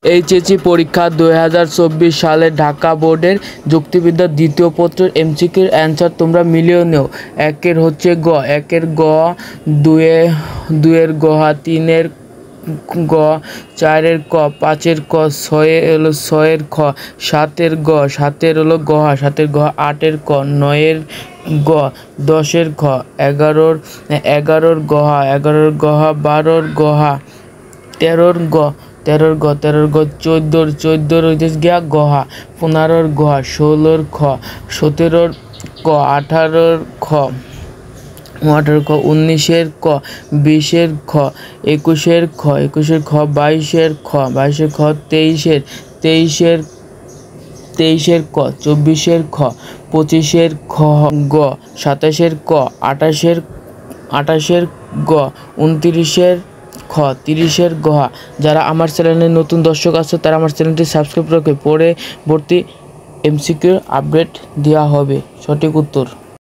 HSC পরীক্ষা 2024 সালে ঢাকা বোর্ডের যুক্তিবিদ্যার দ্বিতীয় পত্রের এমসিকিউর অ্যান্সার তোমরা মিলিয়ে নেও। একের হচ্ছে গ, একের গ, দুয়ের গহা, তিনের গ, চারের ক, পাঁচের ক, ছয়ের খ, সাতের গ, সাতের গহা, সাতের গহা, আটের ক, নয়ের গ, দশের খ, এগারোর গহা, বারোর গহা, তেরোর গ, চোদ্দোর হইতে গিয়া গহা, 15-র গহা, 16-র খ, 17-র ক, 18-র খ, 19-এর ক, 20-এর খ, 21-এর খ, 22-এর খ, 23-এর ক, 24-এর খ, 25-এর খ গ, 27-এর ক, 28-এর গ, 29-এর খ, 30-এর গহা। যারা আমার চ্যানেলে নতুন দর্শক আছে তারা আমার চ্যানেলটি সাবস্ক্রাইব করে পরবর্তী এমসিকিউ আপডেট দেওয়া হবে। সঠিক উত্তর।